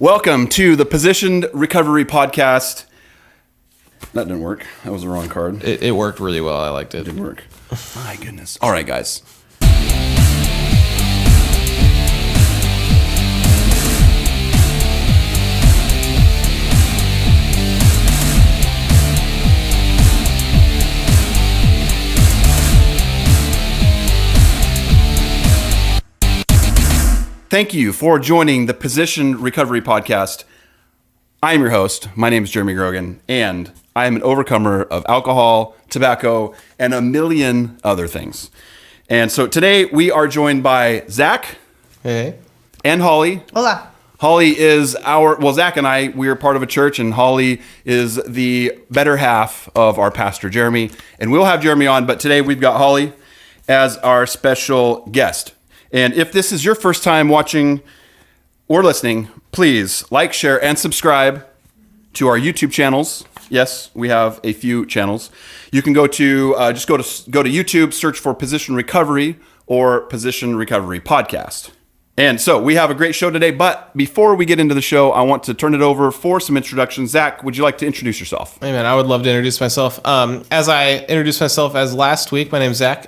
Welcome to the Positioned Recovery Podcast. That didn't work. That was the wrong card. It worked really well. I liked it. It didn't work. My goodness. All right, guys. Thank you for joining the Positioned Recovery Podcast. I am your host. My name is Jeremy Grogan, and I am an overcomer of alcohol, tobacco, and a million other things. And so today we are joined by Zach. Hey. And Hollie. Hola. Hollie is Zach and I, we are part of a church, and Hollie is the better half of our pastor, Jeremy. And we'll have Jeremy on, but today we've got Hollie as our special guest. And if this is your first time watching or listening, please like, share, and subscribe to our YouTube channels. Yes, we have a few channels. You can go to go to YouTube, search for Position Recovery or Position Recovery Podcast. And so we have a great show today, but before we get into the show, I want to turn it over for some introductions. Zach, would you like to introduce yourself? Hey, man, I would love to introduce myself. As I introduced myself as last week, my name's Zach,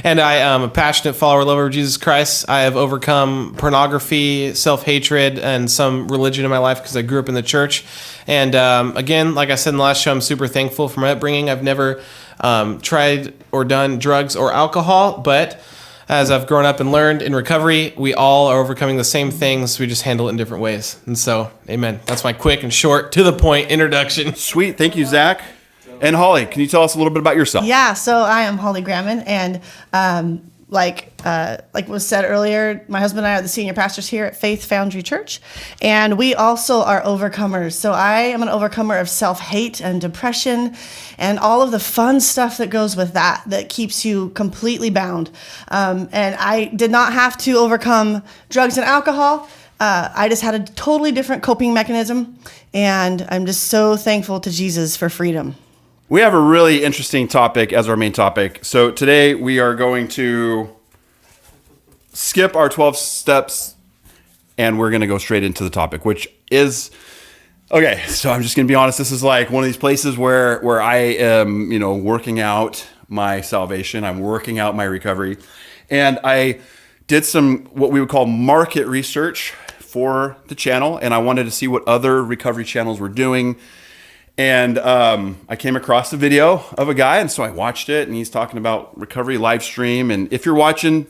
and I am a passionate follower, lover of Jesus Christ. I have overcome pornography, self-hatred, and some religion in my life because I grew up in the church. And again, like I said in the last show, I'm super thankful for my upbringing. I've never tried or done drugs or alcohol, but as I've grown up and learned in recovery, we all are overcoming the same things. We just handle it in different ways. And so, amen. That's my quick and short, to the point introduction. Sweet. Thank you, Zach. And Hollie, can you tell us a little bit about yourself? Yeah, so I am Hollie Gramman, and like was said earlier, my husband and I are the senior pastors here at Faith Foundry Church, and we also are overcomers. So I am an overcomer of self-hate and depression and all of the fun stuff that goes with that keeps you completely bound. And I did not have to overcome drugs and alcohol. I just had a totally different coping mechanism, and I'm just so thankful to Jesus for freedom. We have a really interesting topic as our main topic. So today we are going to skip our 12 steps and we're going to go straight into the topic, which is, okay, so I'm just going to be honest. This is like one of these places where I am, working out my salvation. I'm working out my recovery. And I did some, what we would call market research for the channel. And I wanted to see what other recovery channels were doing. And I came across a video of a guy, and so I watched it, and he's talking about recovery live stream. And if you're watching,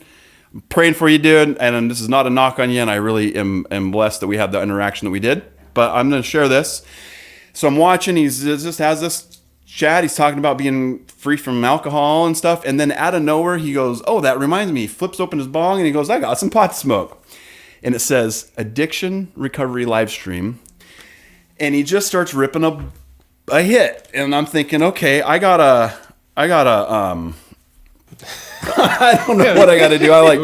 I'm praying for you, dude. And this is not a knock on you, and I really am blessed that we had the interaction that we did. But I'm going to share this. So I'm watching. He just has this chat. He's talking about being free from alcohol and stuff. And then out of nowhere, he goes, "Oh, that reminds me." He flips open his bong, and he goes, "I got some pot to smoke." And it says, "Addiction Recovery Live Stream." And he just starts ripping up a hit, and I'm thinking, okay, I gotta I don't know what I gotta do. I like,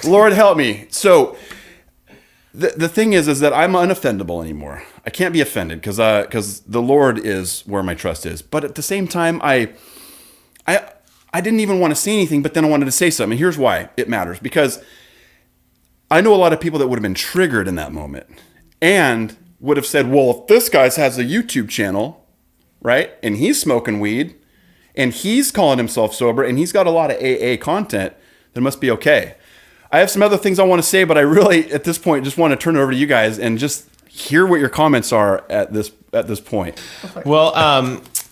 Lord help me. So the thing is that I'm unoffendable anymore. I can't be offended because the Lord is where my trust is. But at the same time, I didn't even want to say anything, but then I wanted to say something. And here's why it matters, because I know a lot of people that would have been triggered in that moment and would have said, well, if this guy has a YouTube channel, right, and he's smoking weed, and he's calling himself sober, and he's got a lot of AA content, then it must be okay. I have some other things I want to say, but I really, at this point, just want to turn it over to you guys and just hear what your comments are at this point. Well,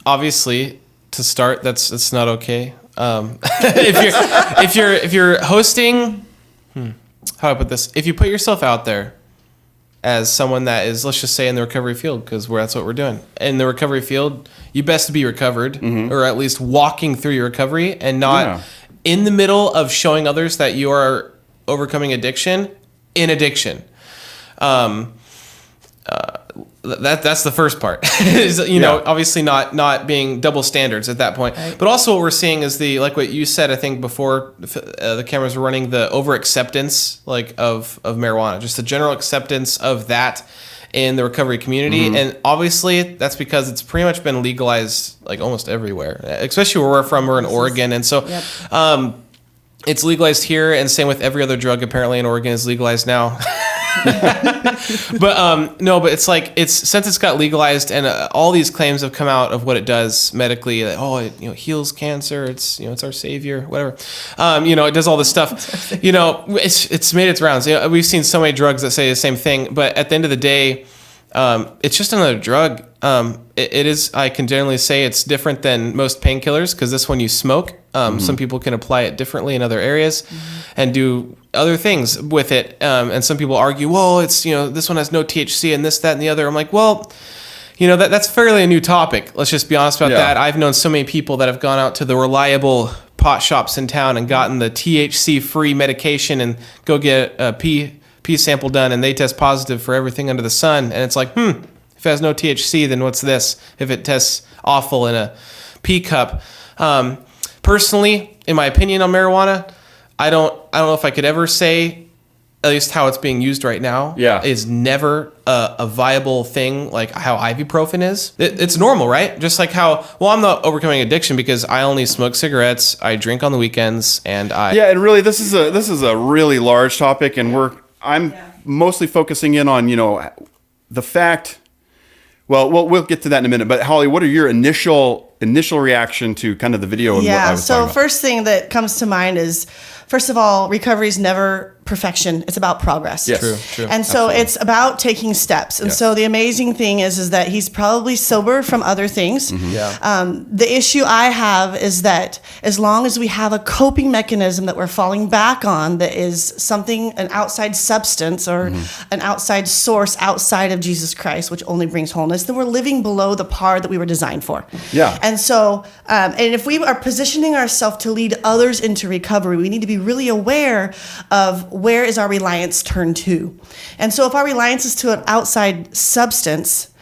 obviously, to start, that's not okay. If you're hosting, how do I put this? If you put yourself out there as someone that is, let's just say, in the recovery field, because that's what we're doing. In the recovery field, you best be recovered, or at least walking through your recovery, and not in the middle of showing others that you are overcoming addiction in addiction. That's the first part. Is, obviously not being double standards at that point. Right. But also what we're seeing is like what you said, I think before the cameras were running, the over acceptance of marijuana, just the general acceptance of that in the recovery community. Mm-hmm. And obviously that's because it's pretty much been legalized almost everywhere, especially where we're from. We're in Oregon. And so it's legalized here, and same with every other drug apparently in Oregon is legalized now. But no, but it's like since it's got legalized and all these claims have come out of what it does medically. Like, it heals cancer. It's it's our savior, whatever. It does all this stuff. It's made its rounds. We've seen so many drugs that say the same thing, but at the end of the day, it's just another drug. It is. I can generally say it's different than most painkillers because this one you smoke. Some people can apply it differently in other areas and do other things with it. And some people argue, well, it's this one has no THC and this, that, and the other. I'm like, well, that's fairly a new topic. Let's just be honest about that. I've known so many people that have gone out to the reliable pot shops in town and gotten the THC-free medication and go get a pee sample done, and they test positive for everything under the sun. And it's like, if it has no THC, then what's this? If it tests awful in a pee cup. Personally, in my opinion on marijuana, I don't know if I could ever say, at least how it's being used right now, is never a viable thing like how ibuprofen is. It's normal, right? Just like how, I'm not overcoming addiction because I only smoke cigarettes, I drink on the weekends, and and really this is a really large topic, and I'm mostly focusing in on the fact. Well, we'll get to that in a minute. But Hollie, what are your initial reaction to kind of the video? And what I was talking about? First thing that comes to mind is, first of all, recovery is never perfection. It's about progress. Yes. True. And so it's about taking steps. And so the amazing thing is that he's probably sober from other things. The issue I have is that as long as we have a coping mechanism that we're falling back on that is something, an outside substance or an outside source outside of Jesus Christ, which only brings wholeness, then we're living below the par that we were designed for. Yeah. And so, and if we are positioning ourselves to lead others into recovery, we need to be really aware of where is our reliance turned to. And so if our reliance is to an outside substance,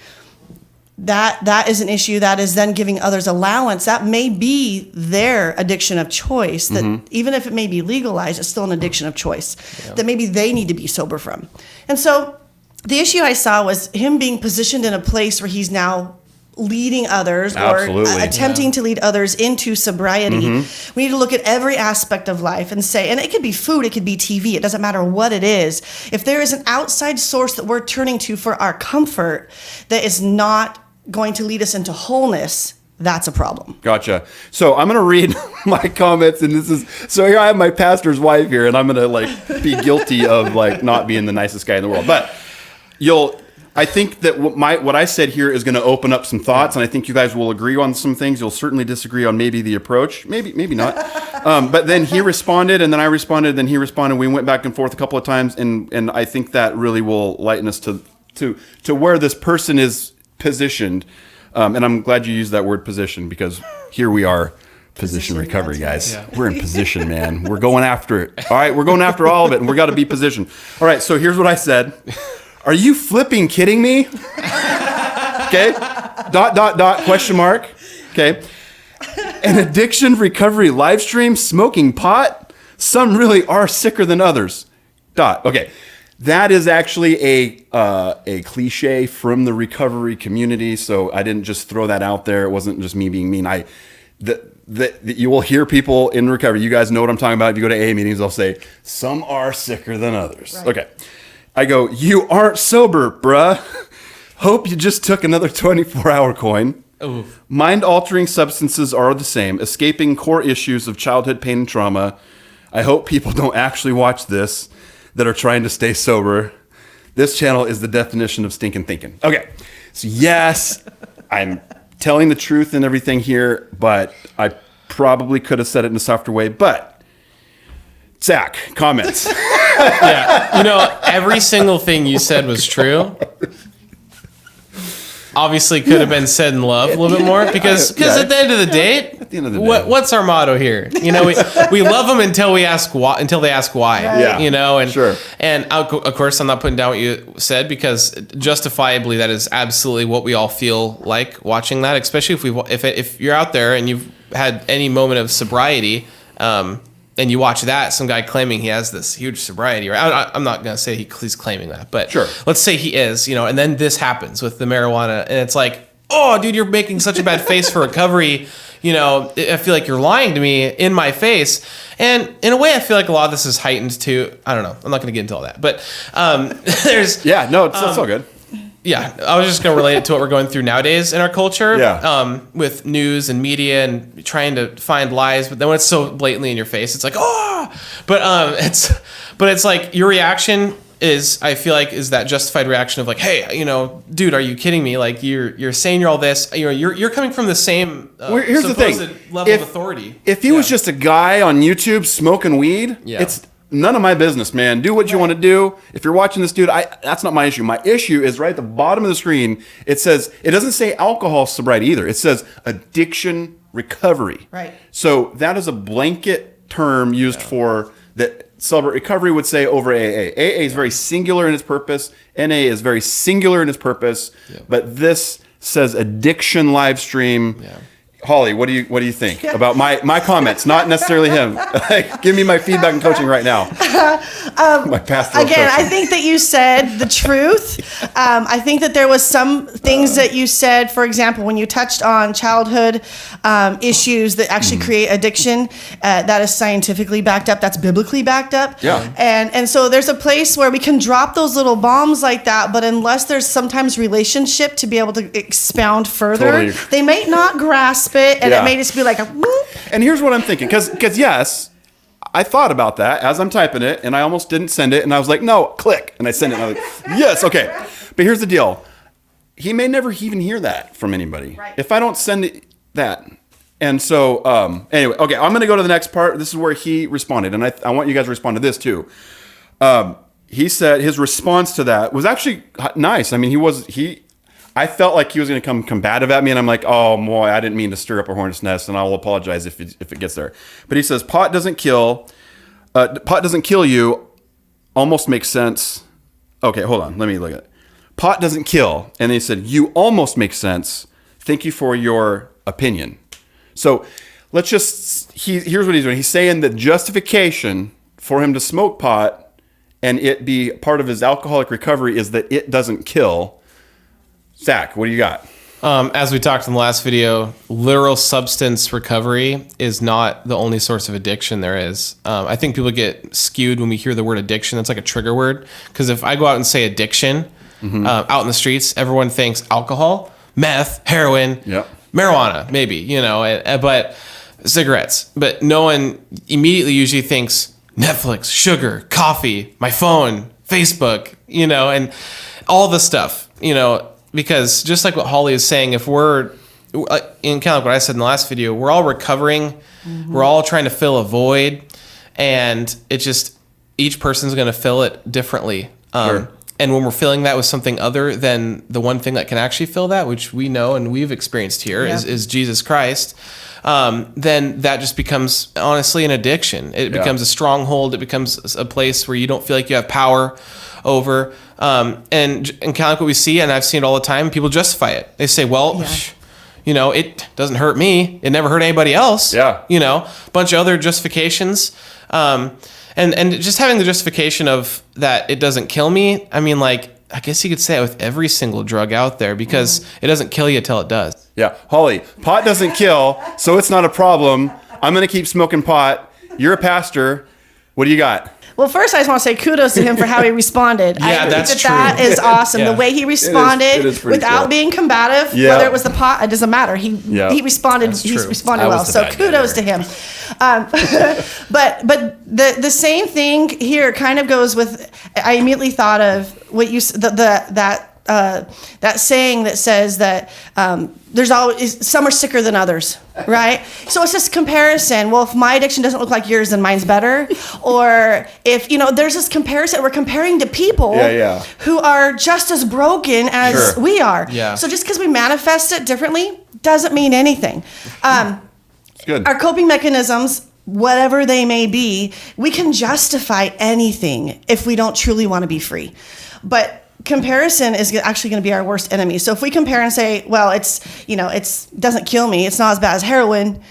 that is an issue. That is then giving others allowance. That may be their addiction of choice. That even if it may be legalized, it's still an addiction of choice that maybe they need to be sober from. And so the issue I saw was him being positioned in a place where he's now leading others or attempting to lead others into sobriety. We need to look at every aspect of life and say, and it could be food, it could be TV, it doesn't matter what it is. If there is an outside source that we're turning to for our comfort that is not going to lead us into wholeness, that's a problem. Gotcha. So I'm going to read my comments, and so here I have my pastor's wife here, and I'm going to be guilty of not being the nicest guy in the world. But I think that what I said here is going to open up some thoughts, and I think you guys will agree on some things. You'll certainly disagree on maybe the approach, maybe not. But then he responded, and then I responded, then he responded. We went back and forth a couple of times, and I think that really will lighten us to where this person is positioned. And I'm glad you used that word position, because here we are. Position recovery, guys. Yeah. We're in position, man. We're going after it. All right, we're going after all of it, and we got to be positioned. All right, so here's what I said. Are you flipping kidding me? Okay. ... question mark. Okay. An addiction recovery live stream, smoking pot. Some really are sicker than others. ... Okay. That is actually a cliche from the recovery community. So I didn't just throw that out there. It wasn't just me being mean. You will hear people in recovery. You guys know what I'm talking about. If you go to AA meetings, they'll say, some are sicker than others. Right. Okay. I go, you aren't sober, bruh. Hope you just took another 24-hour coin. Oof. Mind-altering substances are the same, escaping core issues of childhood pain and trauma. I hope people don't actually watch this that are trying to stay sober. This channel is the definition of stinking thinking. Okay, so yes, I'm telling the truth and everything here, but I probably could have said it in a softer way. But Zach, comments. Yeah, every single thing you said was true. Obviously, could have been said in love a little bit more, because at the end of the day, what's our motto here? We love them until they ask why. Right. And sure. And of course, I'm not putting down what you said, because justifiably, that is absolutely what we all feel like watching that. Especially if you're out there and you've had any moment of sobriety. And you watch that, some guy claiming he has this huge sobriety, right? I'm not going to say he's claiming that, but sure. Let's say he is, and then this happens with the marijuana, and it's like, oh, dude, you're making such a bad face for recovery. I feel like you're lying to me in my face. And in a way, I feel like a lot of this is heightened too. I don't know. I'm not going to get into all that. But there's... Yeah, no, it's all good. Yeah, I was just going to relate it to what we're going through nowadays in our culture. Yeah. With news and media and trying to find lies. But then when it's so blatantly in your face, it's like, oh! But it's like your reaction is, I feel like, is that justified reaction of like, hey, dude, are you kidding me? Like you're saying you're all this, you're coming from the same Here's the thing. level of authority. If he was just a guy on YouTube smoking weed, it's none of my business, man. Do what you want to do. If you're watching this dude, that's not my issue. My issue is right at the bottom of the screen. It says, it doesn't say alcohol sobriety either. It says addiction recovery. Right. So that is a blanket term used for that. Celebrate recovery would say over AA. AA is very singular in its purpose. NA is very singular in its purpose. Yep. But this says addiction live stream. Yeah. Hollie, what do you think about my comments? Not necessarily him. Give me my feedback and coaching right now. My pastoral again, coaching. I think that you said the truth. I think that there was some things that you said, for example, when you touched on childhood issues that actually create addiction, that is scientifically backed up. That's biblically backed up. Yeah. And so there's a place where we can drop those little bombs like that, but unless there's sometimes relationship to be able to expound further, Totally. they may not grasp it, and it may just be like a whoop. And here's what I'm thinking, because yes, I thought about that as I'm typing it, and I almost didn't send it, and I was like, no, click, and I sent it, and I was like, yes, okay. But here's the deal. He may never even hear that from anybody. Right. If I don't send it, that. And so, anyway, okay, I'm going to go to the next part. This is where he responded, and I want you guys to respond to this too. He said his response to that was actually nice. I mean, I felt like he was going to come combative at me, and I'm like, oh boy, I didn't mean to stir up a hornet's nest, and I'll apologize if it gets there. But he says, pot doesn't kill you, almost makes sense. Okay, hold on, let me look at it. Pot doesn't kill, and he said, you almost make sense. Thank you for your opinion. So here's what he's doing. He's saying that justification for him to smoke pot and it be part of his alcoholic recovery is that it doesn't kill. Zach, what do you got? As we talked in the last video, literal substance recovery is not the only source of addiction there is. I think people get skewed when we hear the word addiction. It's like a trigger word. Because if I go out and say addiction out in the streets, everyone thinks alcohol, meth, heroin, marijuana, maybe, but cigarettes. But no one immediately usually thinks Netflix, sugar, coffee, my phone, Facebook, and all the stuff, because just like what Hollie is saying, if we're in kind of what I said in the last video, we're all recovering, we're all trying to fill a void, and it just, each person's going to fill it differently. Sure. And when we're filling that with something other than the one thing that can actually fill that, which we know and we've experienced here is Jesus Christ, then that just becomes honestly an addiction. It becomes a stronghold. It becomes a place where you don't feel like you have power over. And kind of like what we see, and I've seen it all the time, people justify it. They say, well, it doesn't hurt me. It never hurt anybody else. Yeah. A bunch of other justifications. And just having the justification of that it doesn't kill me, I mean, like, I guess you could say it with every single drug out there because it doesn't kill you until it does. Yeah. Hollie, pot doesn't kill, so it's not a problem. I'm going to keep smoking pot. You're a pastor. What do you got? Well, first, I just want to say kudos to him for how he responded. Yeah, I that's think true. That is awesome. Yeah. The way he responded it is pretty without cool. being combative, whether it was the pot, it doesn't matter. He responded. That's He true. responded I well. was the So bad guy kudos to there. him. But the same thing here kind of goes with. I immediately thought of what you that saying that says that there's always some are sicker than others, right? So it's just comparison. Well, if my addiction doesn't look like yours, then mine's better. Or if there's this comparison, we're comparing to people who are just as broken as we are. Yeah. So just because we manifest it differently doesn't mean anything. It's good. Our coping mechanisms, whatever they may be, we can justify anything if we don't truly want to be free. But comparison is actually going to be our worst enemy. So if we compare and say, well, it's doesn't kill me, it's not as bad as heroin,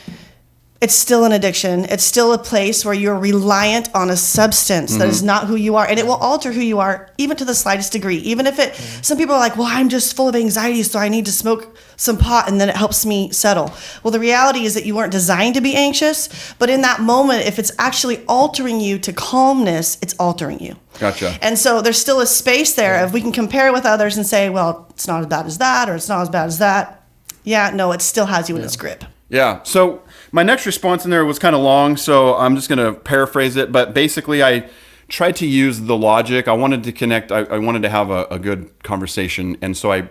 it's still an addiction. It's still a place where you're reliant on a substance that is not who you are. And it will alter who you are, even to the slightest degree. Even if some people are like, well, I'm just full of anxiety, so I need to smoke some pot and then it helps me settle. Well, the reality is that you weren't designed to be anxious. But in that moment, if it's actually altering you to calmness, it's altering you. Gotcha. And so there's still a space there. If we can compare it with others and say, well, it's not as bad as that, or it's not as bad as that. Yeah, no, it still has you in its grip. Yeah. So my next response in there was kind of long, so I'm just going to paraphrase it. But basically, I tried to use the logic. I wanted to connect. I wanted to have a good conversation. And so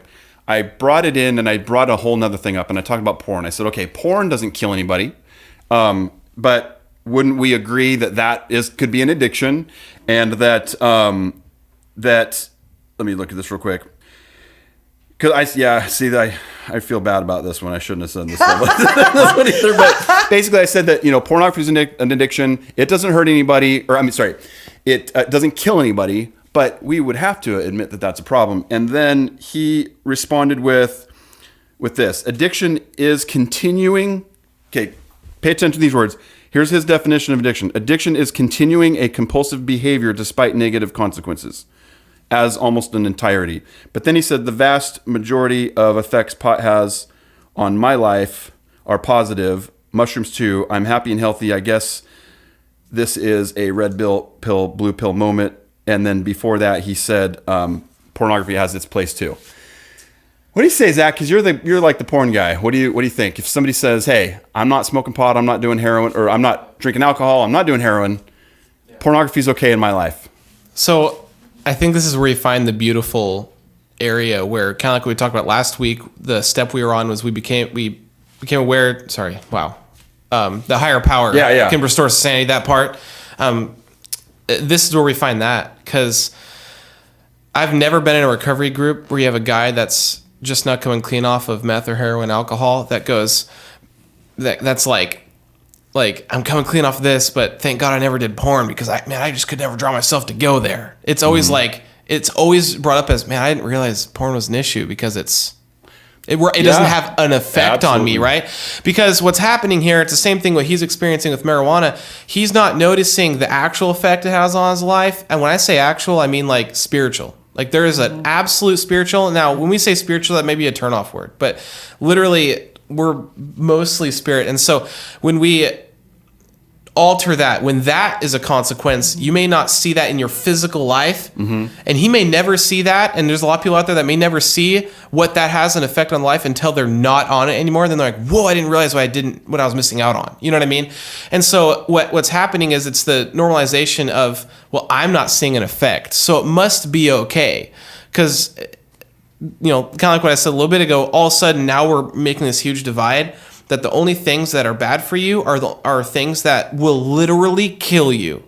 I brought it in, and I brought a whole nother thing up. And I talked about porn. I said, okay, porn doesn't kill anybody. But wouldn't we agree that could be an addiction? And that, let me look at this real quick. Because I feel bad about this one. I shouldn't have said this one either. But basically, I said that pornography is an addiction. It doesn't hurt anybody, it doesn't kill anybody. But we would have to admit that that's a problem. And then he responded with this: addiction is continuing. Okay, pay attention to these words. Here's his definition of addiction: addiction is continuing a compulsive behavior despite negative consequences, as almost an entirety. But then he said the vast majority of effects pot has on my life are positive. Mushrooms too. I'm happy and healthy. I guess this is a red pill, blue pill moment. And then before that, he said pornography has its place too. What do you say, Zach? Because you're like the porn guy. What do you think? If somebody says, "Hey, I'm not smoking pot, I'm not doing heroin, or I'm not drinking alcohol, I'm not doing heroin. Pornography is okay in my life." So I think this is where you find the beautiful area where, kind of like we talked about last week, the step we were on was we became aware. Sorry, wow. The higher power can restore sanity. That part. This is where we find that, because I've never been in a recovery group where you have a guy that's just not coming clean off of meth or heroin, alcohol, that's like I'm coming clean off this, but thank God I never did porn, because I just could never draw myself to go there. It's always it's always brought up as, man, I didn't realize porn was an issue, because it doesn't have an effect on me, right? Because what's happening here, it's the same thing what he's experiencing with marijuana. He's not noticing the actual effect it has on his life. And when I say actual, I mean like spiritual. Like there is an absolute spiritual. Now, when we say spiritual, that may be a turnoff word, but literally we're mostly spirit. And so when we alter that, when that is a consequence, you may not see that in your physical life, and he may never see that. And there's a lot of people out there that may never see what that has an effect on life until they're not on it anymore. Then they're like, whoa, I didn't realize what I was missing out on. You know what I mean? And so what's happening is it's the normalization of, well, I'm not seeing an effect, so it must be okay. Because, kind of like what I said a little bit ago, all of a sudden now we're making this huge divide that the only things that are bad for you are things that will literally kill you.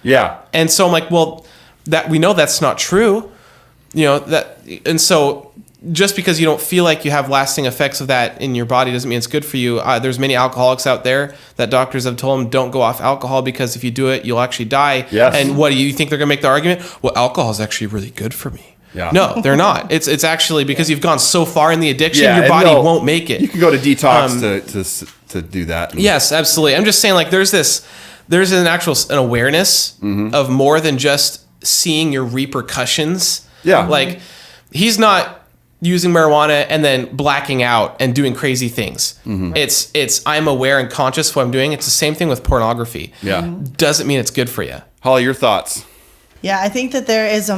Yeah. And so I'm like, well, that we know that's not true. And so just because you don't feel like you have lasting effects of that in your body doesn't mean it's good for you. There's many alcoholics out there that doctors have told them don't go off alcohol, because if you do it, you'll actually die. Yes. And what do you think they're going to make the argument? Well, alcohol is actually really good for me. Yeah. No, they're not. It's actually because you've gone so far in the addiction, your body won't make it. You can go to detox to do that. Yes, absolutely. I'm just saying, like, there's an awareness of more than just seeing your repercussions. Yeah. Like, he's not using marijuana and then blacking out and doing crazy things. It's I'm aware and conscious of what I'm doing. It's the same thing with pornography. Yeah. Doesn't mean it's good for you. Holly, your thoughts? Yeah, I think that there is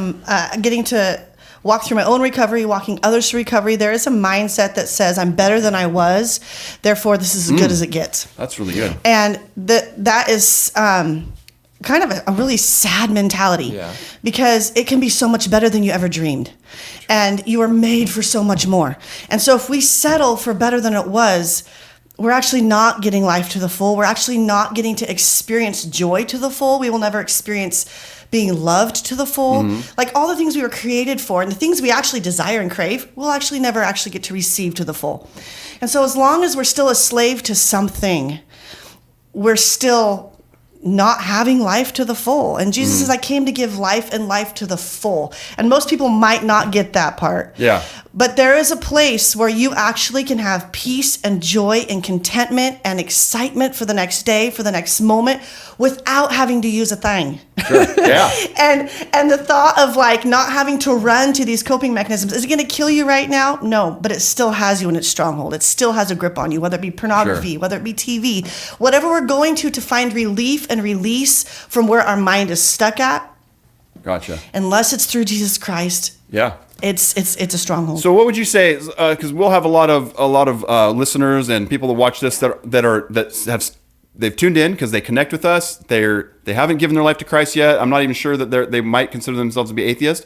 getting to walk through my own recovery, walking others through recovery. There is a mindset that says I'm better than I was, therefore this is as good as it gets. That's really good. And that is kind of a really sad mentality, because it can be so much better than you ever dreamed, and you are made for so much more. And so if we settle for better than it was, we're actually not getting life to the full. We're actually not getting to experience joy to the full. We will never experience being loved to the full. Like all the things we were created for and the things we actually desire and crave, we'll actually never actually get to receive to the full. And so as long as we're still a slave to something, we're still not having life to the full. And Jesus says, I came to give life and life to the full. And most people might not get that part. Yeah. But there is a place where you actually can have peace and joy and contentment and excitement for the next day, for the next moment, without having to use a thing. Sure. Yeah. And the thought of like not having to run to these coping mechanisms, is it going to kill you right now? No, but it still has you in its stronghold. It still has a grip on you, whether it be pornography, whether it be TV, whatever we're going to find relief and release from where our mind is stuck at. Gotcha. Unless it's through Jesus Christ. Yeah. It's a stronghold. So what would you say? Because we'll have a lot of listeners and people that watch this they've tuned in because they connect with us. They haven't given their life to Christ yet. I'm not even sure that they might consider themselves to be atheist.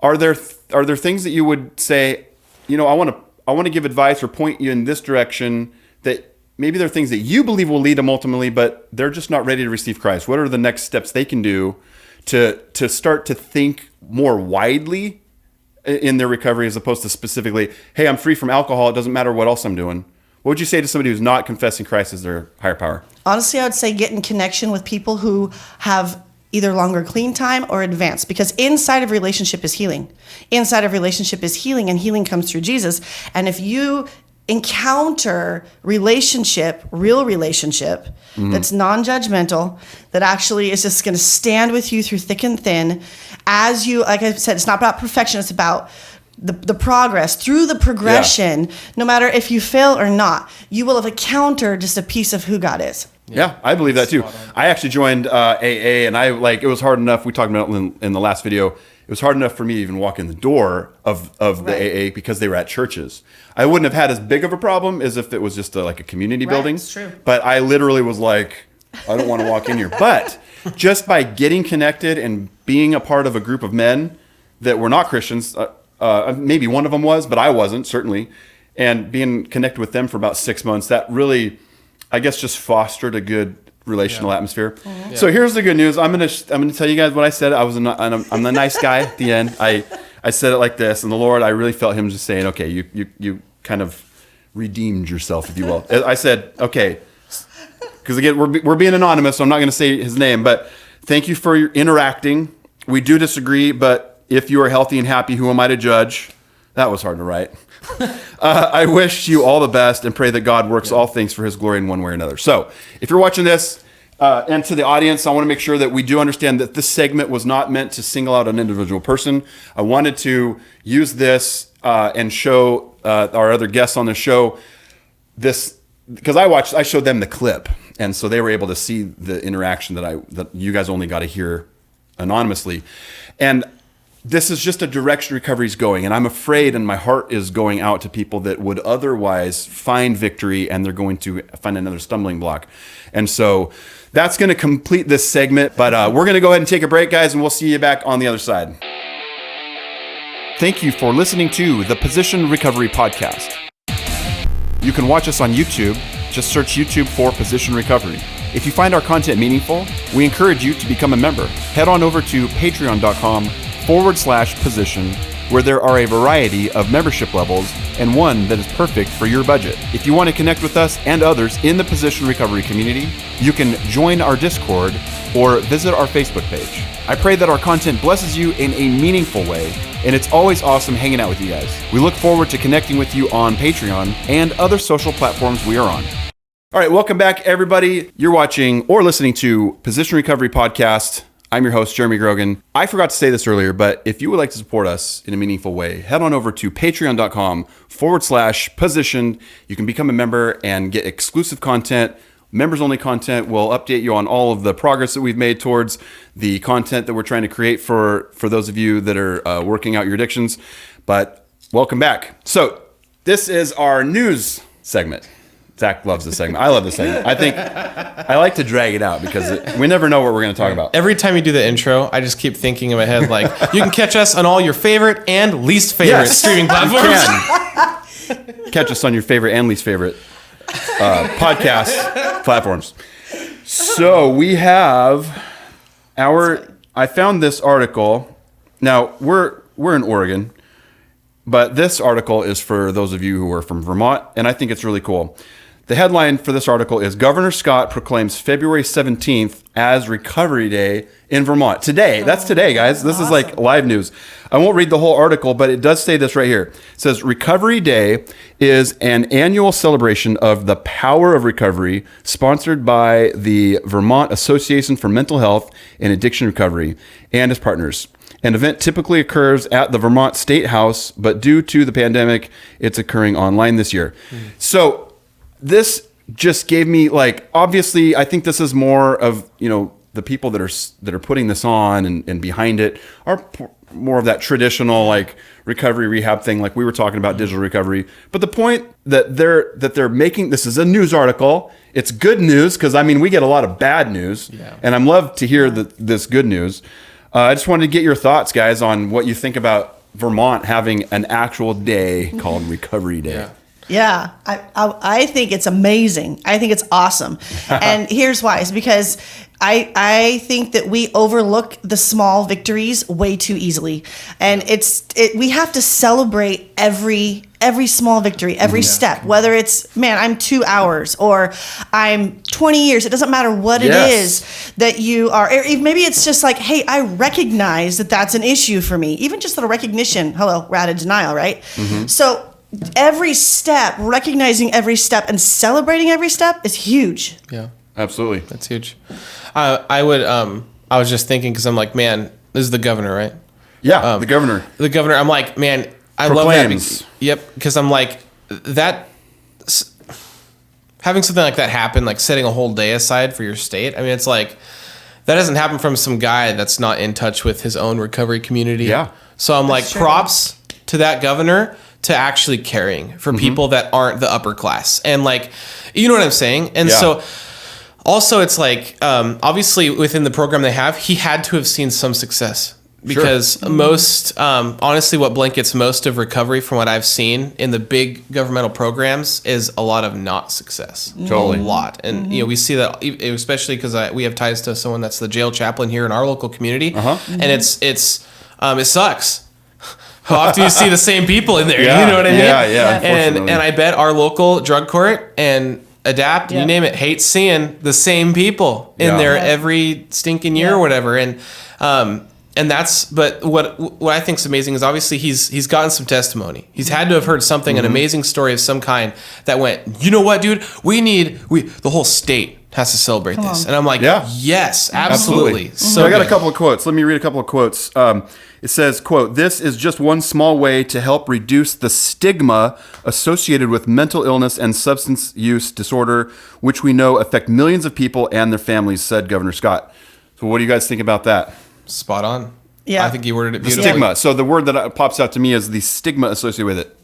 Are there things that you would say? You know, I want to give advice or point you in this direction that maybe there are things that you believe will lead them ultimately, but they're just not ready to receive Christ. What are the next steps they can do to start to think more widely in their recovery as opposed to specifically, hey, I'm free from alcohol. It doesn't matter what else I'm doing. What would you say to somebody who's not confessing Christ as their higher power? Honestly, I would say get in connection with people who have either longer clean time or advanced, because inside of relationship is healing. Inside of relationship is healing, and healing comes through Jesus. And if you encounter real relationship that's non-judgmental, that actually is just going to stand with you through thick and thin, as you, like I said, it's not about perfection, it's about the progress through the progression. No matter if you fail or not, you will have encountered just a piece of who God is. Yeah, I believe that too. I actually joined AA, and it was hard enough. We talked about it in the last video. It was hard enough for me to even walk in the door of the AA because they were at churches. I wouldn't have had as big of a problem as if it was just like a community building. It's true. But I literally was like, I don't want to walk in here. But just by getting connected and being a part of a group of men that were not Christians, maybe one of them was, but I wasn't, certainly, and being connected with them for about 6 months, that really, I guess, just fostered a good relational atmosphere. Mm-hmm. Yeah. So here's the good news. I'm gonna tell you guys what I said. I'm the nice guy at the end. I said it like this, and the Lord, I really felt Him just saying, okay, you kind of redeemed yourself, if you will. I said, okay, because again, we're being anonymous, so I'm not going to say his name, but thank you for your interacting. We do disagree, but if you are healthy and happy, who am I to judge? That was hard to write. I wish you all the best and pray that God works all things for His glory in one way or another. So if you're watching this, and to the audience, I want to make sure that we do understand that this segment was not meant to single out an individual person. I wanted to use this and show our other guests on the show this, because I showed them the clip, and so they were able to see the interaction that you guys only got to hear anonymously. And this is just a direction recovery is going, and I'm afraid, and my heart is going out to people that would otherwise find victory, and they're going to find another stumbling block. And so that's going to complete this segment, but we're going to go ahead and take a break, guys, and we'll see you back on the other side. Thank you for listening to the Position Recovery Podcast. You can watch us on YouTube. Just search YouTube for Position Recovery. If you find our content meaningful, we encourage you to become a member. Head on over to patreon.com/position, where there are a variety of membership levels and one that is perfect for your budget. If you want to connect with us and others in the Position Recovery community, you can join our Discord or visit our Facebook page. I pray that our content blesses you in a meaningful way, and it's always awesome hanging out with you guys. We look forward to connecting with you on Patreon and other social platforms we are on. All right, welcome back, everybody. You're watching or listening to Position Recovery Podcast. I'm your host, Jeremy Grogan. I forgot to say this earlier, but if you would like to support us in a meaningful way, head on over to patreon.com/position. You can become a member and get exclusive content, members-only content. We'll update you on all of the progress that we've made towards the content that we're trying to create for those of you that are working out your addictions. But welcome back. So this is our news segment. Zach loves this segment. I love this segment. I think I like to drag it out because we never know what we're going to talk about. Every time you do the intro, I just keep thinking in my head, like, you can catch us on all your favorite and least favorite streaming platforms. You can. Catch us on your favorite and least favorite podcast platforms. So we have I found this article. Now, we're in Oregon, but this article is for those of you who are from Vermont, and I think it's really cool. The headline for this article is Governor Scott proclaims February 17th as Recovery Day in Vermont. Today. That's today, guys. This is like live news. I won't read the whole article, but it does say this right here. It says Recovery Day is an annual celebration of the power of recovery sponsored by the Vermont Association for Mental Health and Addiction Recovery and its partners. An event typically occurs at the Vermont State House, but due to the pandemic, it's occurring online this year. So this just gave me like, obviously, I think this is more of, the people that are putting this on and behind it are more of that traditional like recovery rehab thing, like we were talking about digital recovery. But the point that they're making, this is a news article. It's good news because we get a lot of bad news, and I'm love to hear this good news. I just wanted to get your thoughts, guys, on what you think about Vermont having an actual day called Recovery Day. Yeah, I think it's amazing. I think it's awesome. And here's why. It's because I think that we overlook the small victories way too easily. And we have to celebrate every small victory, every step, whether it's, I'm 2 hours or I'm 20 years. It doesn't matter what it is that you are. Maybe it's just like, hey, I recognize that that's an issue for me. Even just the recognition. Hello, we're out of denial, right? Mm-hmm. So every step, recognizing every step and celebrating every step is huge. Yeah, absolutely. That's huge. I was just thinking, because I'm like, man, this is the governor, right? Yeah, the governor. The governor. I'm like, man, I Proclaims. love that. Yep, because I'm like, that having something like that happen, like setting a whole day aside for your state. It's like, that doesn't happen from some guy that's not in touch with his own recovery community. Yeah. So I'm like, props to that governor to actually caring for people that aren't the upper class. And like, you know what I'm saying? And so also it's like, obviously within the program they have, he had to have seen some success, because most, honestly, what blankets most of recovery from what I've seen in the big governmental programs is a lot of not success. Totally. A lot. And, we see that, especially because we have ties to someone that's the jail chaplain here in our local community. And it sucks. How often do you see the same people in there? You know what I mean? Yeah. And I bet our local drug court and ADAPT, you name it, hates seeing the same people in there every stinking year or whatever. And that's, but what I think is amazing is obviously he's gotten some testimony. He's had to have heard something, an amazing story of some kind that went, you know what, dude, the whole state has to celebrate this. And I'm like, yes, absolutely. So I got a couple of quotes. Let me read a couple of quotes. It says, quote, "This is just one small way to help reduce the stigma associated with mental illness and substance use disorder, which we know affect millions of people and their families," said Governor Scott. So what do you guys think about that? Spot on. Yeah. I think you worded it beautifully. Stigma. So the word that pops out to me is the stigma associated with it.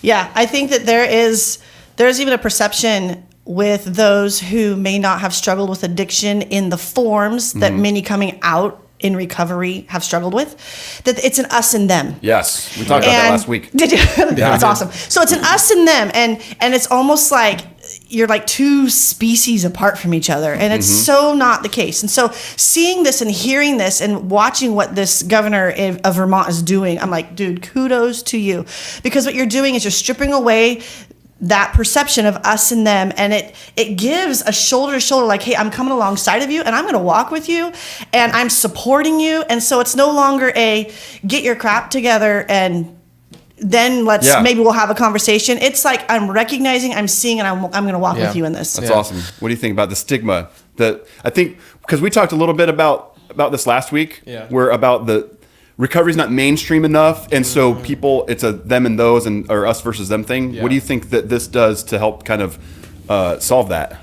Yeah, I think that there's even a perception with those who may not have struggled with addiction in the forms that many coming out in recovery have struggled with, that it's an us and them. Yes, we talked about that last week. Did you? That's awesome. So it's an us and them, and it's almost like you're like two species apart from each other, and it's so not the case. And so seeing this and hearing this and watching what this governor of Vermont is doing, I'm like, dude, kudos to you, because what you're doing is you're stripping away that perception of us and them, and it gives a shoulder to shoulder, like, hey, I'm coming alongside of you and I'm going to walk with you and I'm supporting you. And so it's no longer a get your crap together and then maybe we'll have a conversation. It's like, I'm recognizing, I'm seeing, and I'm going to walk with you in this. That's awesome. What do you think about the stigma? That I think, because we talked a little bit about this last week, where about the recovery's not mainstream enough, and so people, it's a them and those or us versus them thing. What do you think that this does to help kind of solve that?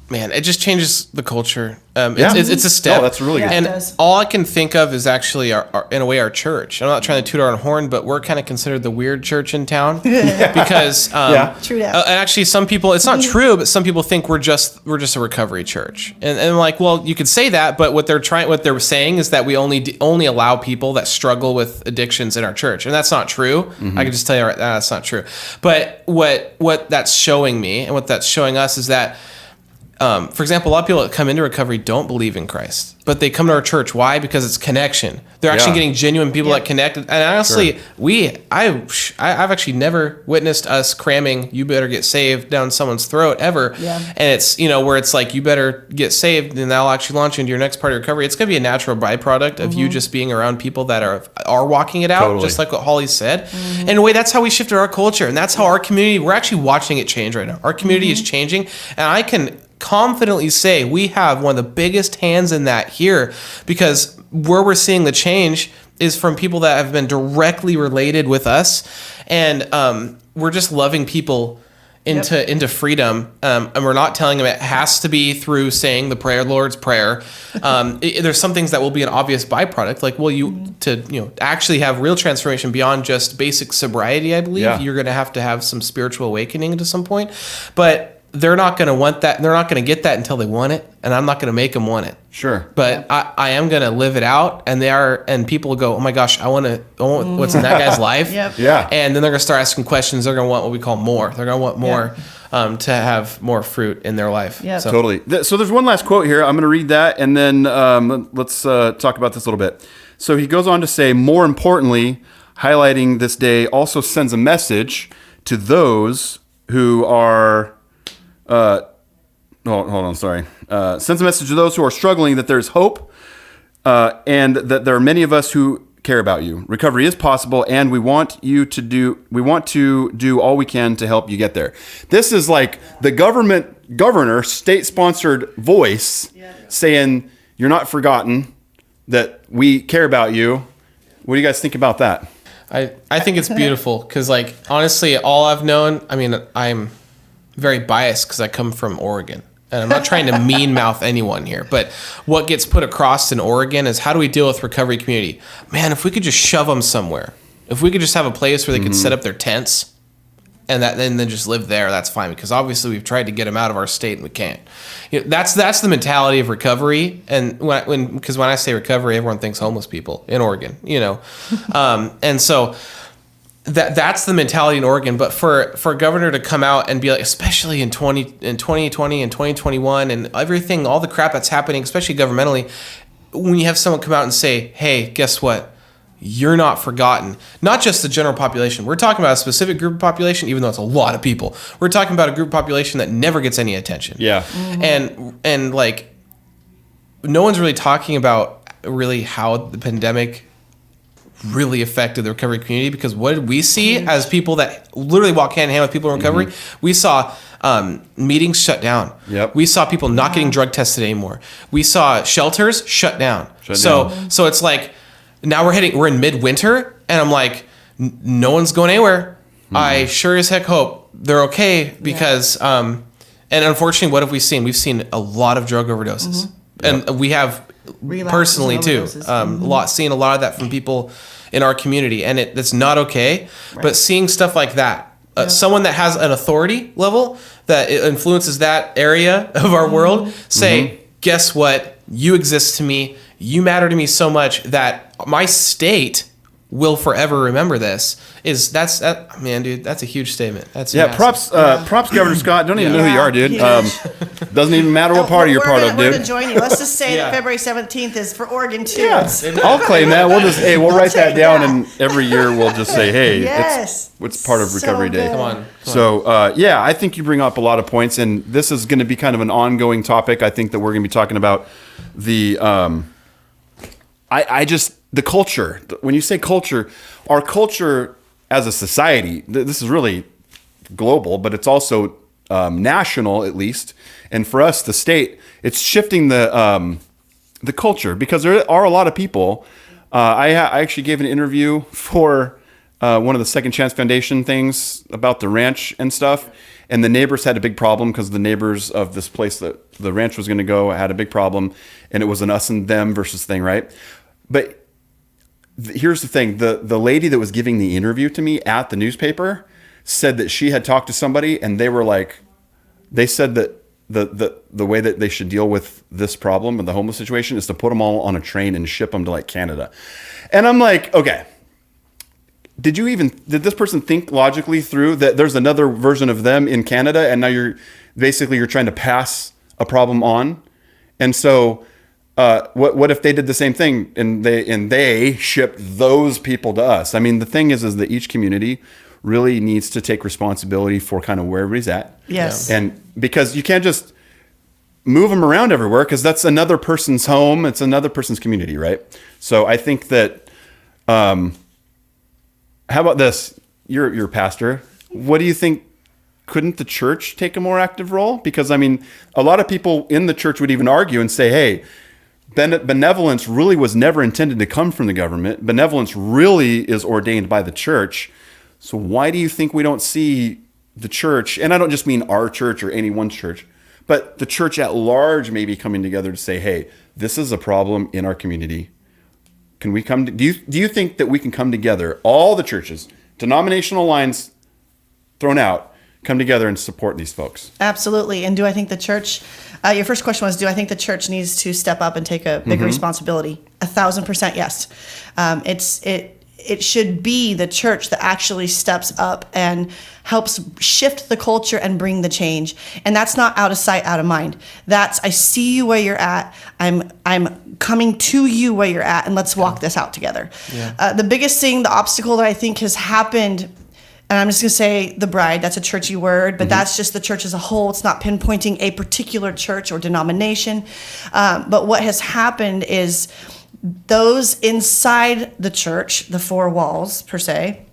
Man, it just changes the culture. It's a step. Oh, that's really good. And all I can think of is actually, in a way, our church. I'm not trying to toot our own horn, but we're kind of considered the weird church in town because, true that. And actually, some people, it's not true, but some people think we're just a recovery church. And I'm like, well, you could say that, but what they're saying is that we only allow people that struggle with addictions in our church, and that's not true. I can just tell you right now, that's not true. But what that's showing me and what that's showing us is that for example, a lot of people that come into recovery don't believe in Christ, but they come to our church. Why? Because it's connection. They're actually getting genuine people that connect. And honestly, I've actually never witnessed us cramming "you better get saved" down someone's throat ever. Yeah. And it's, where it's like, you better get saved, and that'll actually launch you into your next part of recovery. It's going to be a natural byproduct of you just being around people that are walking it out, just like what Hollie said. And in a way, that's how we shifted our culture, and that's how our community. We're actually watching it change right now. Our community is changing, and I can confidently say we have one of the biggest hands in that here, because where we're seeing the change is from people that have been directly related with us, and we're just loving people into freedom, and we're not telling them it has to be through saying the Lord's Prayer. There's some things that will be an obvious byproduct, like to actually have real transformation beyond just basic sobriety. I believe you're going to have some spiritual awakening to some point, but they're not going to want that. They're not going to get that until they want it, and I'm not going to make them want it. Sure. But I am going to live it out, and people will go, "Oh my gosh, I want what's in that guy's life." Yeah. And then they're going to start asking questions. They're going to want what we call more. They're going to want more to have more fruit in their life. Yeah. So. Totally. So there's one last quote here. I'm going to read that, and then let's talk about this a little bit. So he goes on to say, more importantly, highlighting this day also sends a message to those who are... hold on, sorry. Sends a message to those who are struggling that there's hope, and that there are many of us who care about you. Recovery is possible, and we want to do all we can to help you get there. This is like the governor, state-sponsored voice saying, you're not forgotten, that we care about you. What do you guys think about that? I think it's beautiful, because honestly, all I've known, I'm very biased because I come from Oregon, and I'm not trying to mean mouth anyone here, but what gets put across in Oregon is, how do we deal with recovery community? Man, if we could just shove them somewhere, if we could just have a place where they could set up their tents and then just live there, that's fine, because obviously we've tried to get them out of our state and we can't. That's the mentality of recovery. And because when I say recovery, everyone thinks homeless people in Oregon, and so that's the mentality in Oregon. But for a governor to come out and be like, especially in 2020 and 2021 and everything, all the crap that's happening, especially governmentally, when you have someone come out and say, hey, guess what? You're not forgotten. Not just the general population. We're talking about a specific group of population, even though it's a lot of people. We're talking about a group of population that never gets any attention. Yeah. And no one's really talking about really how the pandemic really affected the recovery community, because what did we see as people that literally walk hand in hand with people in recovery? We saw meetings shut down. Yep. We saw people not getting drug tested anymore. We saw shelters shut down. So it's like, now we're in midwinter, and I'm like, no one's going anywhere. I sure as heck hope they're okay, because and unfortunately, what have we seen? We've seen a lot of drug overdoses, and we have relapses personally too. Seeing a lot of that from people in our community, and it's not okay. Right. But seeing stuff like that, someone that has an authority level that influences that area of our world, say, guess what? You exist to me. You matter to me so much that my state will forever remember this. Man, dude, that's a huge statement. That's massive. Props, Governor Scott. Don't even know who you are, dude. Doesn't even matter what party you're part of, dude. We're gonna join you. Let's just say that February 17th is for Oregon too. Yeah. I'll claim that. We'll write that down, and every year we'll just say, hey, it's part of Recovery Day. Come on. So I think you bring up a lot of points, and this is going to be kind of an ongoing topic. I think that we're going to be talking about the the culture. When you say culture, our culture as a society, this is really global, but it's also national, at least. And for us, the state, it's shifting the culture, because there are a lot of people. I actually gave an interview for one of the Second Chance Foundation things about the ranch and stuff. And the neighbors had a big problem, because the neighbors of this place that the ranch was going to go had a big problem. And it was an us and them versus thing, right? But here's the thing. The lady that was giving the interview to me at the newspaper said that she had talked to somebody, and they said that the way that they should deal with this problem and the homeless situation is to put them all on a train and ship them to Canada. And I'm like, okay, did this person think logically through that there's another version of them in Canada, and now you're trying to pass a problem on. And so what if they did the same thing and they shipped those people to us? I mean, the thing is that each community really needs to take responsibility for kind of where everybody's at. Yes. And because you can't just move them around everywhere, because that's another person's home. It's another person's community, right? So I think that, how about this? You're a pastor. What do you think? Couldn't the church take a more active role? Because, I mean, a lot of people in the church would even argue and say, hey, benevolence really was never intended to come from the government. Benevolence really is ordained by the church. So why do you think we don't see the church, and I don't just mean our church or any one church, but the church at large maybe coming together to say, hey, this is a problem in our community. Can we come to, do you think that we can come together, all the churches, denominational lines thrown out, come together and support these folks? Absolutely. And do I think the church, your first question was, do I think the church needs to step up and take a bigger responsibility? 1,000% yes. It should be the church that actually steps up and helps shift the culture and bring the change. And that's not out of sight, out of mind. That's, I see you where you're at. I'm coming to you where you're at, and let's walk this out together. Yeah. The biggest thing, the obstacle that I think has happened, and I'm just going to say the bride, that's a churchy word, but that's just the church as a whole. It's not pinpointing a particular church or denomination. But what has happened is those inside the church, the four walls per se,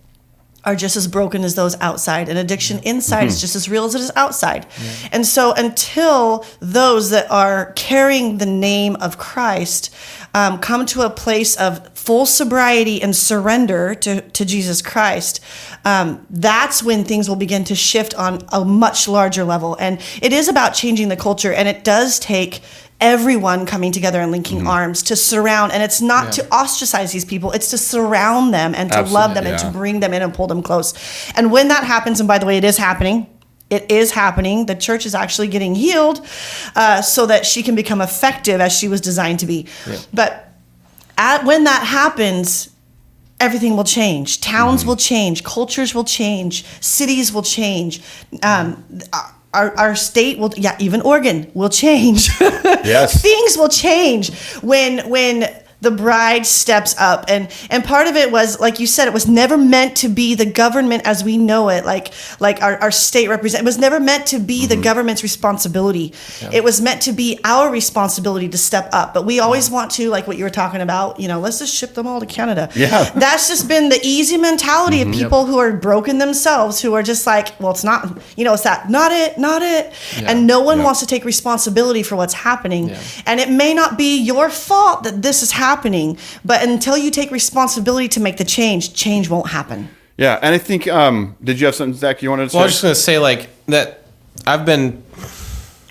are just as broken as those outside. And addiction inside is just as real as it is outside. Yeah. And so until those that are carrying the name of Christ come to a place of full sobriety and surrender to Jesus Christ, that's when things will begin to shift on a much larger level. And it is about changing the culture, and it does take everyone coming together and linking arms to surround. And it's not to ostracize these people, it's to surround them and to love them and to bring them in and pull them close. And when that happens, and by the way, it is happening, the church is actually getting healed so that she can become effective as she was designed to be. Yeah. But when that happens, everything will change. Towns will change, cultures will change, cities will change. Our state will, even Oregon will change. Yes. Things will change when the bride steps up. And part of it was, like you said, it was never meant to be the government as we know it, like our state represent. It was never meant to be the government's responsibility. Yeah. It was meant to be our responsibility to step up. But we always want to, like what you were talking about, let's just ship them all to Canada. Yeah. That's just been the easy mentality of people who are broken themselves, who are just like, well, it's not, it's that, not it. Yeah. And no one wants to take responsibility for what's happening. Yeah. And it may not be your fault that this is happening, but until you take responsibility to make the change won't happen. Yeah, and I think, did you have something, Zach, you wanted to say? Well, I was just going to say, that I've been,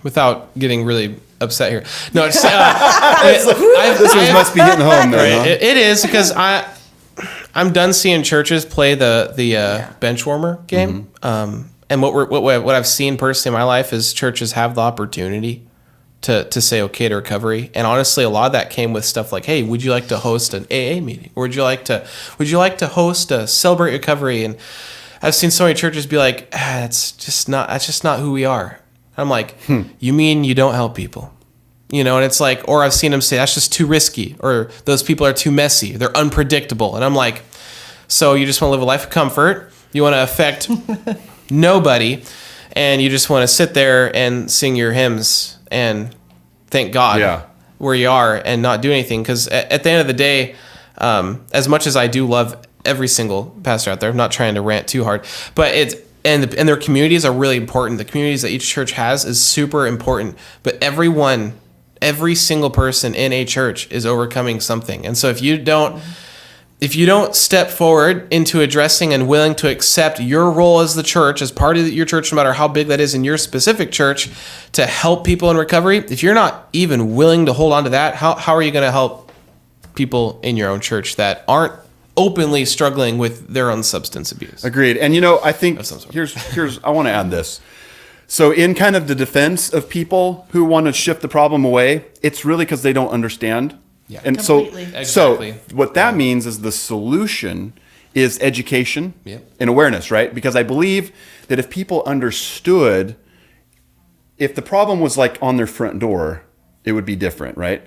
without getting really upset here. No, it's, this must be hitting home, though. Right? Huh? It is, because I'm done seeing churches play the bench warmer game. And what I've seen personally in my life is churches have the opportunity to say okay to recovery. And honestly, a lot of that came with stuff like, hey, would you like to host an AA meeting? Or would you like to host a Celebrate Recovery? And I've seen so many churches be like, that's just not who we are. I'm like, you mean you don't help people? And it's like, or I've seen them say that's just too risky, or those people are too messy, they're unpredictable. And I'm like, so you just want to live a life of comfort, you want to affect nobody, and you just want to sit there and sing your hymns and thank God where you are and not do anything. Because at the end of the day, as much as I do love every single pastor out there, I'm not trying to rant too hard, but and their communities are really important. The communities that each church has is super important, but every single person in a church is overcoming something. And so if you don't step forward into addressing and willing to accept your role as the church, as part of your church, no matter how big that is in your specific church, to help people in recovery, if you're not even willing to hold on to that, how are you going to help people in your own church that aren't openly struggling with their own substance abuse? Agreed. And I think here's I want to add this. So in kind of the defense of people who want to shift the problem away, it's really because they don't understand. Yeah. And completely. So what that means is the solution is education and awareness, right? Because I believe that if people understood if the problem was like on their front door, it would be different, right?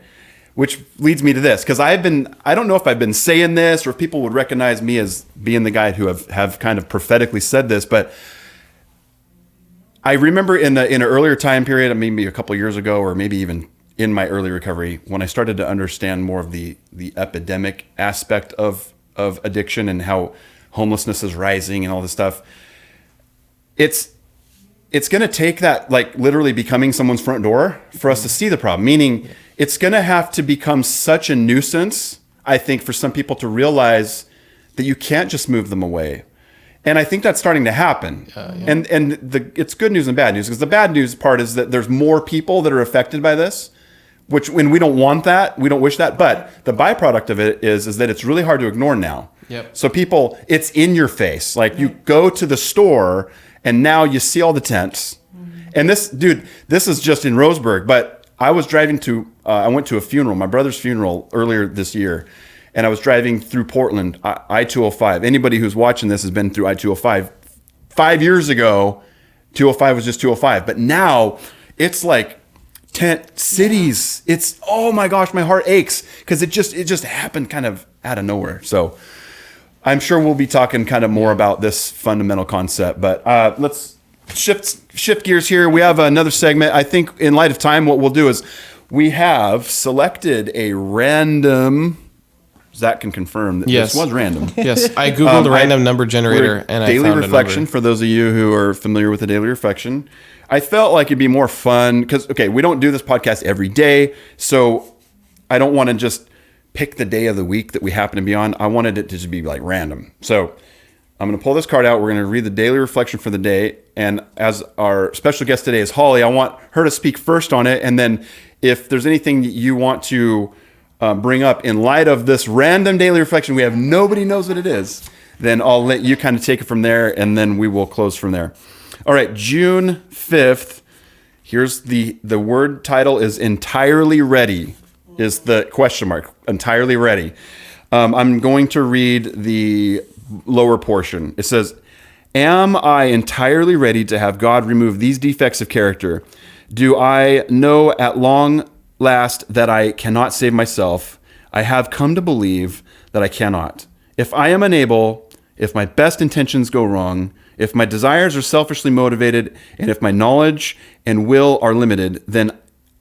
Which leads me to this, because I don't know if I've been saying this or if people would recognize me as being the guy who have kind of prophetically said this, but I remember in an earlier time period, maybe a couple years ago, or maybe even in my early recovery, when I started to understand more of the epidemic aspect of addiction and how homelessness is rising and all this stuff, it's going to take that, like literally becoming someone's front door for us to see the problem. Meaning it's going to have to become such a nuisance, I think, for some people to realize that you can't just move them away. And I think that's starting to happen. And it's good news and bad news, because the bad news part is that there's more people that are affected by this, which when we don't want that, we don't wish that. But the byproduct of it is that it's really hard to ignore now. Yep. So people, it's in your face. Like you go to the store and now you see all the tents. And this is just in Roseburg, but I was driving I went to a funeral, my brother's funeral earlier this year. And I was driving through Portland, I-205. Anybody who's watching this has been through I-205. 5 years ago, 205 was just 205. But now it's like tent cities. It's, oh my gosh, my heart aches because it just happened kind of out of nowhere. So I'm sure we'll be talking kind of more about this fundamental concept. But let's shift gears here. We have another segment. I think in light of time, what we'll do is we have selected a random... Zach can confirm that this was random. Yes, I Googled a random number generator and I daily found reflection, a number. for those of you who are familiar with the daily reflection. I felt like it'd be more fun because, okay, we don't do this podcast every day, so I don't want to just pick the day of the week that we happen to be on. I wanted it to just be like random. So I'm going to pull this card out. We're going to read the daily reflection for the day. And as our special guest today is Hollie, I want her to speak first on it. And then if there's anything that you want to bring up in light of this random daily reflection, nobody knows what it is, then I'll let you kind of take it from there, and then we will close from there. All right, June 5th. Here's the word title is entirely ready, is the question mark, entirely ready. I'm going to read the lower portion. It says, am I entirely ready to have God remove these defects of character? Do I know at long last that I cannot save myself? I have come to believe that I cannot. If I am unable, if my best intentions go wrong, if my desires are selfishly motivated, and if my knowledge and will are limited, then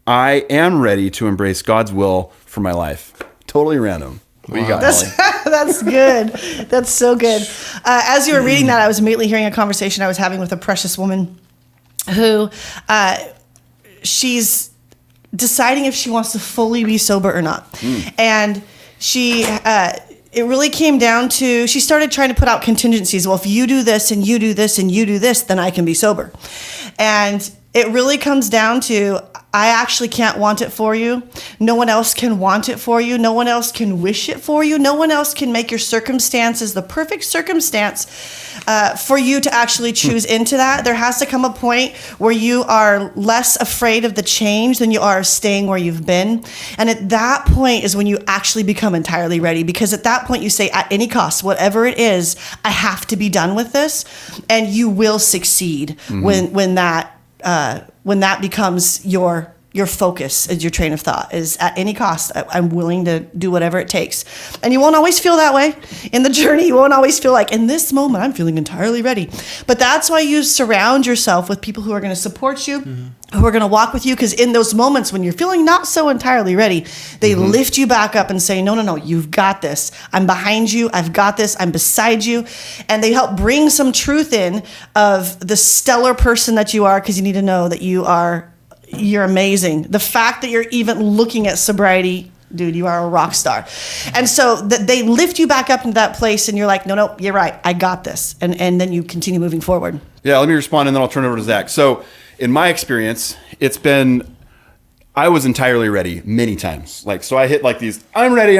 I am ready to embrace God's will for my life. Totally random. What do you got, Hollie? That's good. That's so good. As you were reading that, I was immediately hearing a conversation I was having with a precious woman who she's deciding if she wants to fully be sober or not. And she, it really came down to, she started trying to put out contingencies. Well, if you do this and you do this and you do this, then I can be sober. And it really comes down to, I actually can't want it for you. No one else can want it for you. No one else can wish it for you. No one else can make your circumstances the perfect circumstance for you to actually choose into that. There has to come a point where you are less afraid of the change than you are staying where you've been. And at that point is when you actually become entirely ready, because at that point you say, at any cost, whatever it is, I have to be done with this. And you will succeed when that becomes your focus, as your train of thought, is at any cost, I'm willing to do whatever it takes. And you won't always feel that way in the journey. You won't always feel like, in this moment, I'm feeling entirely ready. But that's why you surround yourself with people who are going to support you, who are going to walk with you. Because in those moments when you're feeling not so entirely ready, they lift you back up and say, no, you've got this. I'm behind you. I've got this. I'm beside you. And they help bring some truth in of the stellar person that you are, because you need to know that you're amazing. The fact that you're even looking at sobriety, dude, you are a rock star. And so they lift you back up into that place and you're like, no, you're right. I got this. And then you continue moving forward. Yeah, let me respond and then I'll turn it over to Zach. So in my experience, I was entirely ready many times. So I hit like these, I'm ready.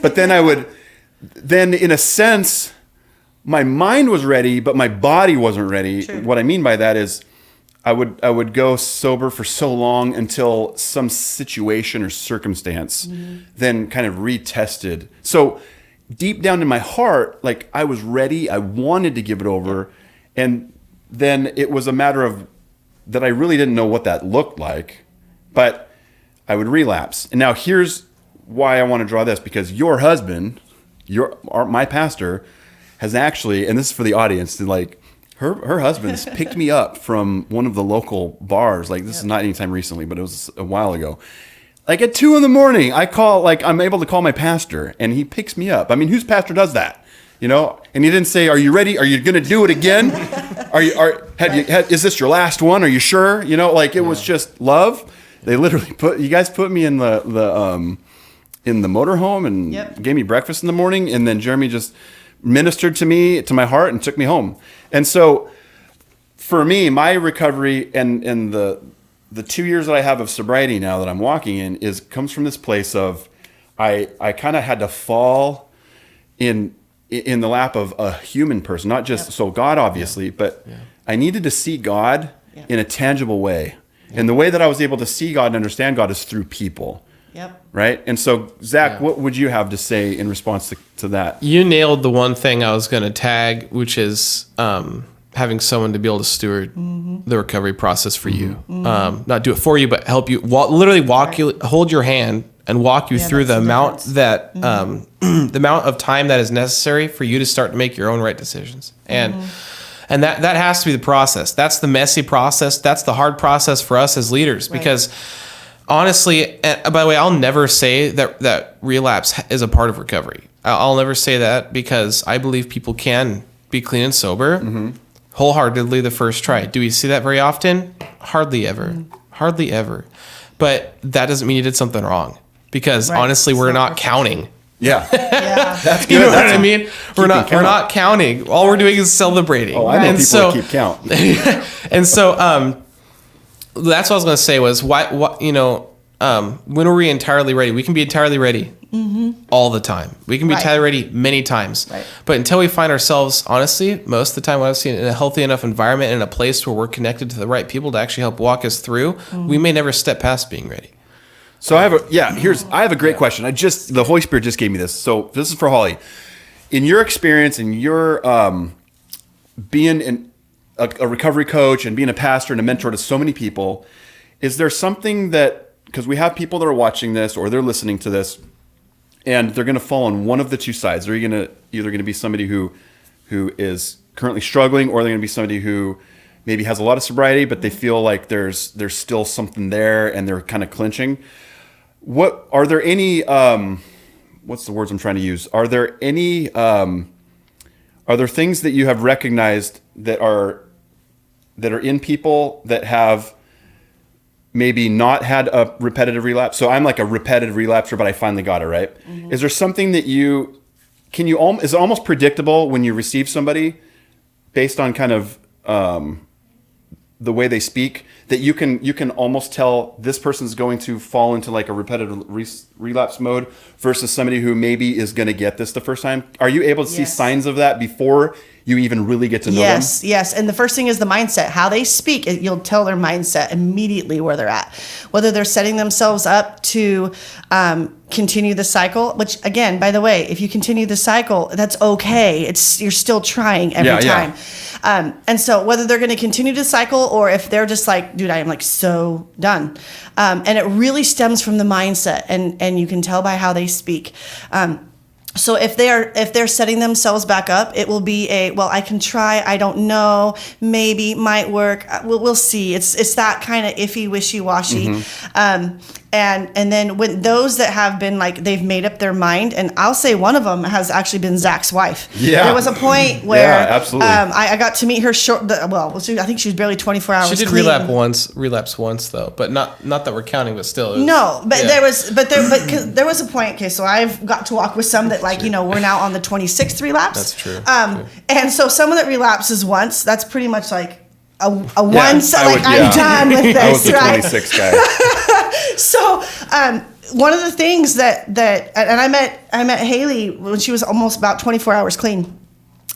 But then in a sense, my mind was ready, but my body wasn't ready. True. What I mean by that is, I would go sober for so long until some situation or circumstance then kind of retested. So deep down in my heart, I was ready. I wanted to give it over. And then it was a matter of that I really didn't know what that looked like, but I would relapse. And now here's why I want to draw this, because your husband, my pastor, has actually, and this is for the audience, like her husband's picked me up from one of the local bars. Like this is not anytime recently, but it was a while ago. Like at 2 a.m, I'm able to call my pastor, and he picks me up. I mean, whose pastor does that? You know, and he didn't say, "Are you ready? Are you going to do it again? Is this your last one? Are you sure?" You know, like it was just love. They literally put me in the motorhome and gave me breakfast in the morning, and then Jeremy just ministered to me, to my heart, and took me home. And so, for me, my recovery and the 2 years that I have of sobriety now that I'm walking in comes from this place of I kind of had to fall in the lap of a human person, not just so God obviously, but I needed to see God in a tangible way. And the way that I was able to see God and understand God is through people. Yep. Right? And so, Zach, what would you have to say in response to that? You nailed the one thing I was going to tag, which is having someone to be able to steward the recovery process for you. Not do it for you, but help you, hold your hand and walk you through the amount that the amount of time that is necessary for you to start to make your own right decisions. And that has to be the process. That's the messy process. That's the hard process for us as leaders, because honestly, and by the way, I'll never say that relapse is a part of recovery. I'll never say that, because I believe people can be clean and sober wholeheartedly the first try. Do we see that very often? Hardly ever. Hardly ever. But that doesn't mean you did something wrong, because honestly, we're not counting. Yeah. That's good. You know what I mean? We're not counting. All we're doing is celebrating. Oh, I know people that keep count. And so that's what I was going to say was when are we entirely ready? We can be entirely ready all the time. We can be entirely ready many times. Right. But until we find ourselves, honestly, most of the time what I've seen, in a healthy enough environment, in a place where we're connected to the right people to actually help walk us through, we may never step past being ready. So I have a great question. The Holy Spirit just gave me this. So this is for Hollie. In your experience, in your being a recovery coach and being a pastor and a mentor to so many people, is there something that, because we have people that are watching this or they're listening to this, and they're going to fall on one of the two sides. They're either going to be somebody who is currently struggling, or they're going to be somebody who maybe has a lot of sobriety, but they feel like there's still something there and they're kind of clinching. What are there any? What's the words I'm trying to use? Are there any? Are there things that you have recognized that are in people that have maybe not had a repetitive relapse? So I'm like a repetitive relapser, but I finally got it right. Is there something that is it almost predictable when you receive somebody based on kind of the way they speak, that you can almost tell this person's going to fall into like a repetitive relapse mode versus somebody who maybe is going to get this the first time? Are you able to see signs of that before you even really get to know them? Yes. And the first thing is the mindset. How they speak, you'll tell their mindset immediately where they're at. Whether they're setting themselves up to continue the cycle, which again, by the way, if you continue the cycle, that's okay. You're still trying every time. And so whether they're going to continue the cycle or if they're just like, dude, I am like so done. And it really stems from the mindset, and you can tell by how they speak. So if they're setting themselves back up, it will be I can try, I don't know, maybe might work. We'll see. It's that kind of iffy, wishy-washy. And then when those that have been like, they've made up their mind, and I'll say one of them has actually been Zach's wife. Yeah. There was a point where absolutely. I got to meet her I think she was barely 24 hours She did clean. relapse once though, but not that we're counting, but still. There was a point. Okay, so I've got to walk with some that we're now on the 26th relapse. That's true. And so someone that relapses once, that's pretty much like a once. I'm done with this. I was the 26th guy. So one of the things that and I met Haley when she was almost about 24 hours clean.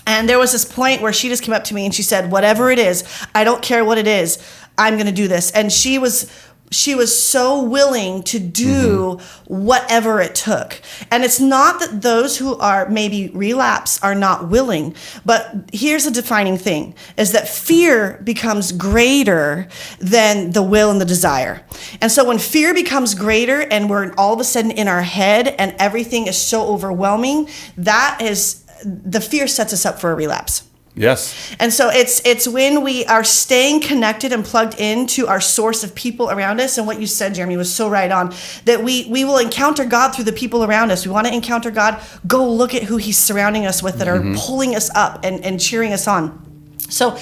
And there was this point where she just came up to me and she said, whatever it is, I don't care what it is, I'm going to do this. And she was she was so willing to do whatever it took. And it's not that those who are maybe relapse are not willing, but here's a defining thing, is that fear becomes greater than the will and the desire. And so when fear becomes greater and we're all of a sudden in our head and everything is so overwhelming, that is, the fear sets us up for a relapse. Yes. And so it's when we are staying connected and plugged into our source of people around us. And what you said, Jeremy, was so right on, that we will encounter God through the people around us. We want to encounter God. Go look at who he's surrounding us with that are pulling us up and cheering us on. So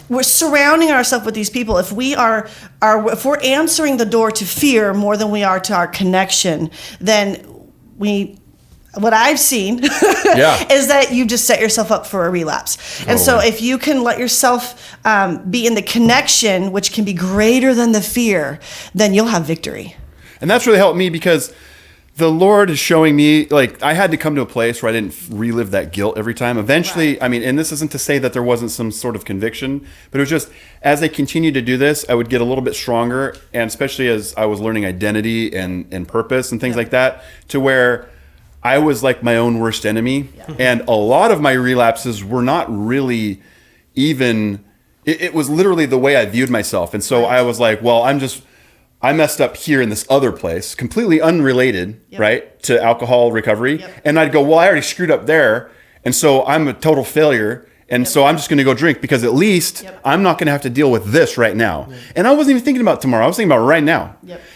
we're surrounding ourselves with these people. If we're answering the door to fear more than we are to our connection, then what I've seen is that you just set yourself up for a relapse. And so if you can let yourself be in the connection, which can be greater than the fear, then you'll have victory. And that's really helped me, because the Lord is showing me, like, I had to come to a place where I didn't relive that guilt every time. Eventually, I mean, and this isn't to say that there wasn't some sort of conviction, but it was just, as I continued to do this, I would get a little bit stronger. And especially as I was learning identity and purpose and things like that, to where I was like my own worst enemy. Yeah. And a lot of my relapses were not really even, it was literally the way I viewed myself. And so I was like, well, I messed up here in this other place, completely unrelated, right, to alcohol recovery. Yep. And I'd go, well, I already screwed up there. And so I'm a total failure. And so I'm just going to go drink, because at least I'm not going to have to deal with this right now. And I wasn't even thinking about tomorrow. I was thinking about right now.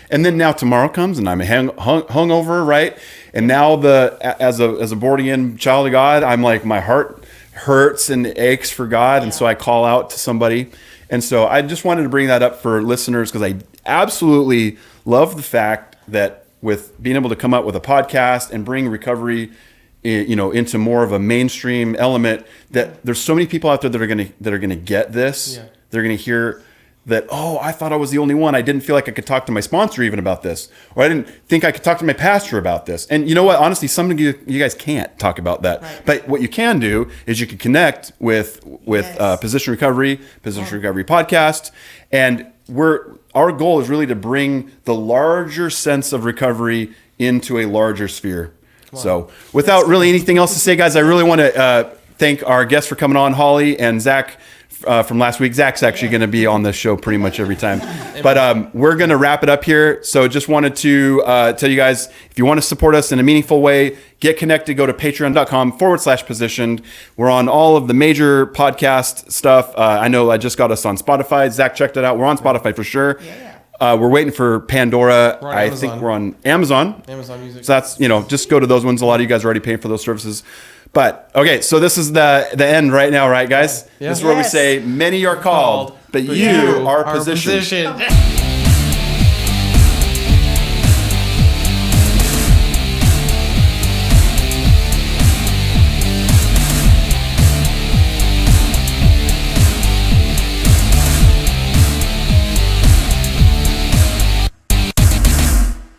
And then now tomorrow comes and I'm hungover, right? And now as a born again child of God, I'm like, my heart hurts and aches for God. And so I call out to somebody. And so I just wanted to bring that up for listeners, because I absolutely love the fact that with being able to come up with a podcast and bring recovery, into more of a mainstream element, that there's so many people out there that are going to get this. They're going to hear that, oh, I thought I was the only one. I didn't feel like I could talk to my sponsor even about this, or I didn't think I could talk to my pastor about this. And you know what? Honestly, some of you guys can't talk about that. Right. But what you can do is you can connect with Position Recovery Podcast, and our goal is really to bring the larger sense of recovery into a larger sphere. Wow. So without really anything else to say, guys, I really want to thank our guests for coming on, Hollie and Zach from last week. Zach's actually going to be on this show pretty much every time. But we're going to wrap it up here. So just wanted to tell you guys, if you want to support us in a meaningful way, get connected, go to patreon.com/positioned. We're on all of the major podcast stuff. I know I just got us on Spotify. Zach checked it out. We're on Spotify for sure. We're waiting for Pandora. I think we're on Amazon Music. So that's, just go to those ones. A lot of you guys are already paying for those services. But okay, so this is the end right now, right, guys? This is where we say, many are called, but you are positioned.